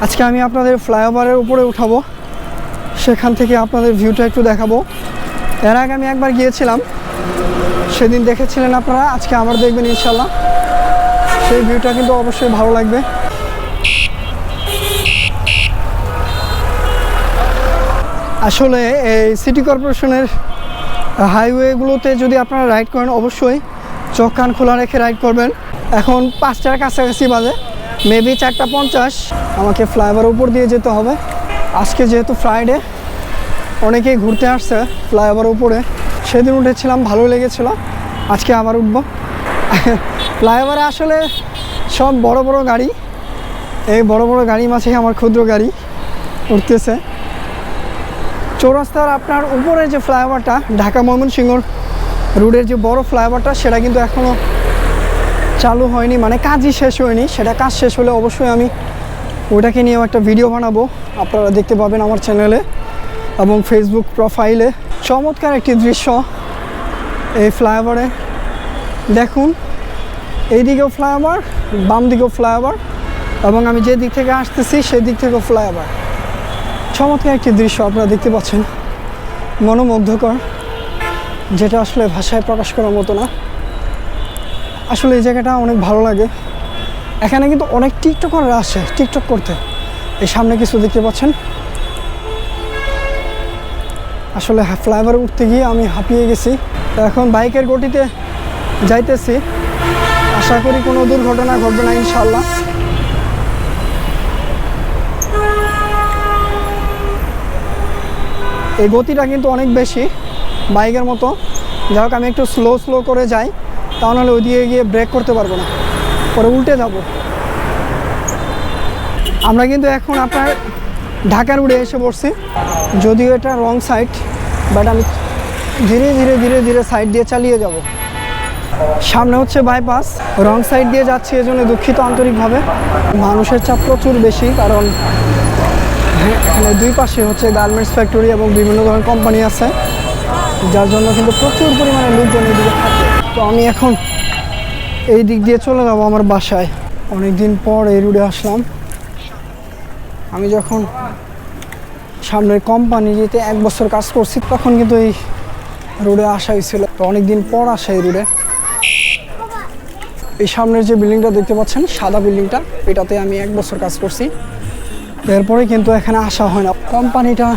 আজকে আমি আপনাদের ফ্লাইওভারের উপরে উঠাবো, সেখান থেকে আপনাদের ভিউটা একটু দেখাবো। এর আগে আমি একবার গিয়েছিলাম, সেদিন দেখেছিলেন আপনারা, আজকে আবার দেখবেন ইনশাল্লাহ। সেই ভিউটা কিন্তু অবশ্যই ভালো লাগবে। আসলে এই সিটি কর্পোরেশনের হাইওয়েগুলোতে যদি আপনারা রাইড করেন অবশ্যই চোখ কান খোলা রেখে রাইড করবেন। এখন 5টার কাছাকাছি বাজে, মেবি 4:50 আমাকে ফ্লাইওভারের উপর দিয়ে যেতে হবে। আজকে যেহেতু ফ্রাইডে, অনেকেই ঘুরতে আসছে ফ্লাইওভারের উপরে। সেদিন উঠেছিলাম, ভালো লেগেছিল, আজকে আবার উঠবো। ফ্লাইওভারে আসলে সব বড় বড় গাড়ি, এই বড় বড় গাড়ি মাঝে আমার ক্ষুদ্র গাড়ি উঠতেছে। চৌরাস্তার আপনার উপরে যে ফ্লাইওভারটা, ঢাকা ময়মনসিংহ রোডের যে বড় ফ্লাইওভারটা, সেটা কিন্তু এখনও চালু হয়নি, মানে কাজই শেষ হয়নি। সেটা কাজ শেষ হলে অবশ্যই আমি ওটাকে নিয়েও একটা ভিডিও বানাবো, আপনারা দেখতে পাবেন আমার চ্যানেলে এবং ফেসবুক প্রোফাইলে। চমৎকার একটি দৃশ্য এই ফ্লাইওভারে, দেখুন এইদিকেও ফ্লাইওভার, বাম দিকেও ফ্লাইওভার, এবং আমি যে দিক থেকে আসতেছি সেই দিক থেকেও ফ্লাইওভার। চমৎকার একটি দৃশ্য আপনারা দেখতে পাচ্ছেন, মনোমুগ্ধকর, যেটা আসলে ভাষায় প্রকাশ করার মতো না। আসলে এই জায়গাটা অনেক ভালো লাগে। এখানে কিন্তু অনেক টিকটকাররা আসে টিকটক করতে। এই সামনে কিছু দেখতে পাচ্ছেন। আসলে ফ্লাইওভারে উঠতে গিয়ে আমি হাঁপিয়ে গেছি। এখন বাইকের গতিতে যাইতেছি, আশা করি কোনো দুর্ঘটনা ঘটবে না ইনশাল্লাহ। এই গতিটা কিন্তু অনেক বেশি বাইকের মতো। যাই হোক, আমি একটু স্লো করে যাই, তাহলে ওইদিকে গিয়ে ব্রেক করতে পারবো না, পরে উল্টে যাব। আমরা কিন্তু এখন আপনার ঢাকা রোডে এসে পড়ছি, যদিও এটা রং সাইড, বাট আমি ধীরে ধীরে সাইড দিয়ে চালিয়ে যাব। সামনে হচ্ছে বাইপাস, রং সাইড দিয়ে যাচ্ছি, এজন্য দুঃখিত আন্তরিকভাবে। মানুষের চাপ প্রচুর বেশি, কারণ এখানে দুই পাশে হচ্ছে গার্মেন্টস ফ্যাক্টরি এবং বিভিন্ন ধরনের কোম্পানি আছে, যার জন্য কিন্তু প্রচুর পরিমাণে লোকজন এদিকে থাকে। তো আমি এখন এই দিক দিয়ে চলে যাবো আমার বাসায়। অনেকদিন পর এই রোডে আসলাম। আমি যখন সামনের কোম্পানিতে 1 বছর কাজ করছি, তখন কিন্তু এই রোডে আসা হয়েছিল। তো অনেকদিন পর আসা এই রোডে। এই সামনের যে বিল্ডিংটা দেখতে পাচ্ছেন, সাদা বিল্ডিংটা, এটাতে আমি 1 বছর কাজ করছি। এরপরে কিন্তু এখানে আসা হয় না। কোম্পানিটা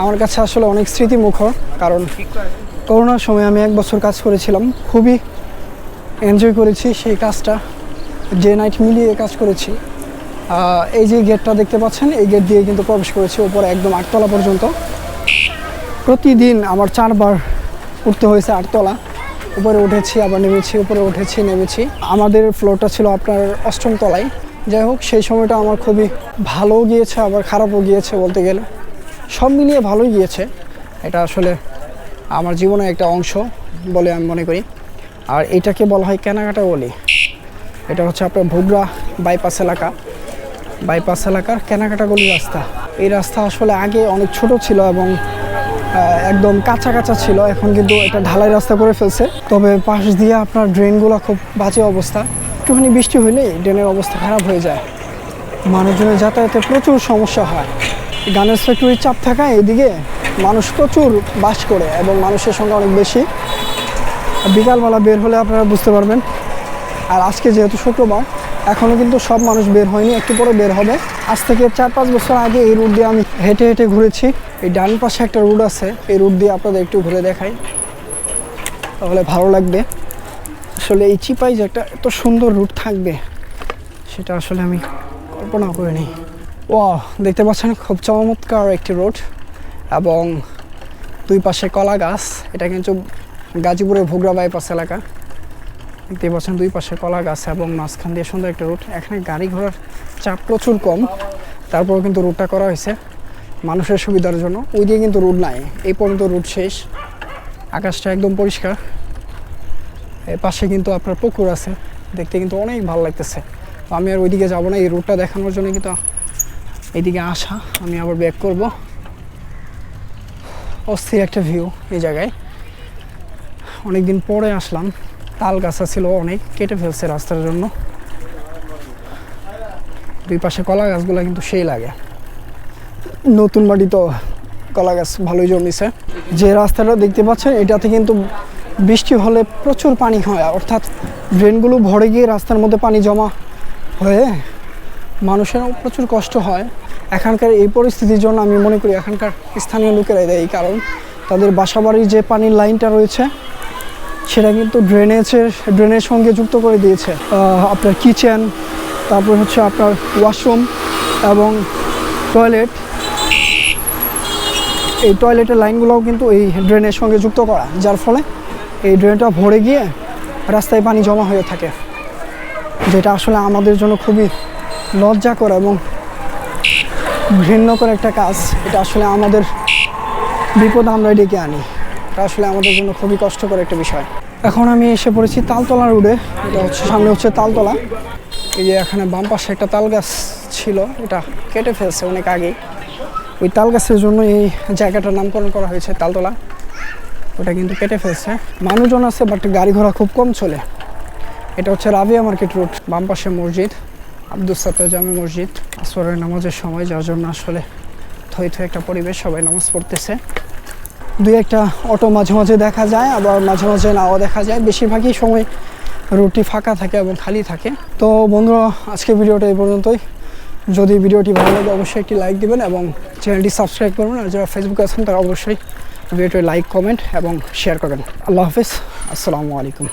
আমার কাছে আসলে অনেক স্মৃতিমুখর, কারণ করোনার সময় আমি 1 বছর কাজ করেছিলাম, খুবই এনজয় করেছি সেই কাজটা, ডে নাইট মিলিয়ে কাজ করেছি। এই যে গেটটা দেখতে পাচ্ছেন, এই গেট দিয়ে কিন্তু প্রবেশ করেছি উপরে একদম 8 তলা পর্যন্ত। প্রতিদিন আমার 4 বার উঠতে হয়েছে 8 তলা। উপরে উঠেছি, আবার নেমেছি, উপরে উঠেছি, নেমেছি। আমাদের ফ্লোরটা ছিল আপনার 8ম তলায়। যাই হোক, সেই সময়টা আমার খুবই ভালোও গিয়েছে, আবার খারাপও গিয়েছে বলতে গেলে। সব মিলিয়ে ভালোই গিয়েছে। এটা আসলে আমার জীবনের একটা অংশ বলে আমি মনে করি। আর এটাকে বলা হয় কেনাকাটা গলি। এটা হচ্ছে আপনার ভোগড়া বাইপাস এলাকা, বাইপাস এলাকার কেনাকাটা গলি রাস্তা। এই রাস্তা আসলে আগে অনেক ছোট ছিল এবং একদম কাঁচা ছিল। এখন কিন্তু এটা ঢালাই রাস্তা করে ফেলছে। তবে পাশ দিয়ে আপনার ড্রেনগুলো খুব বাজে অবস্থা। একটুখানি বৃষ্টি হলেই ড্রেনের অবস্থা খারাপ হয়ে যায়, মানুষজনের যাতায়াতে প্রচুর সমস্যা হয়। গার্মেন্টস ফ্যাক্টরির চাপ থাকায় এদিকে মানুষ প্রচুর বাস করে এবং মানুষের সংখ্যা অনেক বেশি। বিকালবেলা বের হলে আপনারা বুঝতে পারবেন। আর আজকে যেহেতু শুক্রবার, এখনও কিন্তু সব মানুষ বের হয়নি, একটু পরে বের হবে। আজ থেকে 4-5 বছর আগে এই রুট দিয়ে আমি হেঁটে ঘুরেছি। এই ডান পাশে একটা রুট আছে, এই রুট দিয়ে আপনাদের একটু ঘুরে দেখাই, তাহলে ভালো লাগবে। আসলে এই চিপাই যে একটা এত সুন্দর রুট থাকবে, সেটা আসলে আমি কল্পনা করিনি। দেখতে পাচ্ছেন খুব চমৎকার একটি রোড এবং দুই পাশে কলা গাছ। এটা কিন্তু গাজীপুরের ভোগড়া বাইপাস এলাকা। দেখতে পাচ্ছেন দুই পাশে কলা গাছ এবং মাঝখান দিয়ে সুন্দর একটা রুট। এখানে গাড়ি ঘোড়ার চাপ প্রচুর কম, তারপরেও কিন্তু রুটটা করা হয়েছে মানুষের সুবিধার জন্য। ওই দিয়ে কিন্তু রুট নাই, এই পর্যন্ত রুট শেষ। আকাশটা একদম পরিষ্কার। এর পাশে কিন্তু আপনার পুকুর আছে, দেখতে কিন্তু অনেক ভালো লাগতেছে। তো আমি আর ওইদিকে যাবো না, এই রুটটা দেখানোর জন্য কিন্তু এইদিকে আসা। আমি আবার ব্যাক করব। অস্থির একটা ভিউ এই জায়গায়, অনেকদিন পরে আসলাম। তাল গাছা ছিল অনেক, কেটে ফেলছে রাস্তার জন্য। দুই পাশে কলা গাছগুলো কিন্তু সেই লাগে, নতুন মাটি তো কলা গাছ ভালোই জন্মিছে। যে রাস্তাটা দেখতে পাচ্ছেন এটাতে কিন্তু বৃষ্টি হলে প্রচুর পানি হয়, অর্থাৎ ড্রেনগুলো ভরে গিয়ে রাস্তার মধ্যে পানি জমা হয়ে মানুষেরও প্রচুর কষ্ট হয়। এখানকার এই পরিস্থিতির জন্য আমি মনে করি এখানকার স্থানীয় লোকেরাই দেয়, কারণ তাদের বাসাবাড়ির যে পানির লাইনটা রয়েছে সেটা কিন্তু ড্রেনের সঙ্গে যুক্ত করে দিয়েছে। আপনার কিচেন, তারপর হচ্ছে আপনার ওয়াশরুম এবং টয়লেট, এই টয়লেটের লাইনগুলোও কিন্তু এই ড্রেনের সঙ্গে যুক্ত করা, যার ফলে এই ড্রেনটা ভরে গিয়ে রাস্তায় পানি জমা হয়ে থাকে, যেটা আসলে আমাদের জন্য খুবই লজ্জাকর এবং ঘৃণ্যকর একটা কাজ। এটা আসলে আমাদের বিপদ আমরা ডেকে আনি, এটা আসলে আমাদের জন্য খুবই কষ্টকর একটা বিষয়। এখন আমি এসে পড়েছি তালতলা রোডে। এটা হচ্ছে সামনে হচ্ছে তালতলা। এই যে এখানে বাম পাশে একটা তাল গাছ ছিল, এটা কেটে ফেলছে অনেক আগেই। ওই তাল গাছের জন্য এই জায়গাটার নামকরণ করা হয়েছে তালতলা। ওটা কিন্তু কেটে ফেলছে, মানুষজন আছে বাট গাড়ি ঘোড়া খুব কম চলে। এটা হচ্ছে রাবিয়া মার্কেট রোড। বাম পাশে মসজিদ, আব্দুস সাত্তার জামে মসজিদ, আসরের নামাজের সময়, যার জন্য আসলে থই থই একটা পরিবেশ, সবাই নামাজ পড়তেছে। দুই একটা অটো মাঝে মাঝে দেখা যায়, আবার মাঝে মাঝে নাও দেখা যায়। বেশিরভাগই সময় রোডটি ফাঁকা থাকে এবং খালি থাকে। তো বন্ধুরা, আজকে ভিডিওটা এই পর্যন্তই। যদি ভিডিওটি ভালো লাগে অবশ্যই একটি লাইক দিবেন এবং চ্যানেলটি সাবস্ক্রাইব করবেন। আর যারা ফেসবুকে আছেন তারা অবশ্যই ভিডিওটি লাইক, কমেন্ট এবং শেয়ার করবেন। আল্লাহ হাফিজ, আসসালামু আলাইকুম।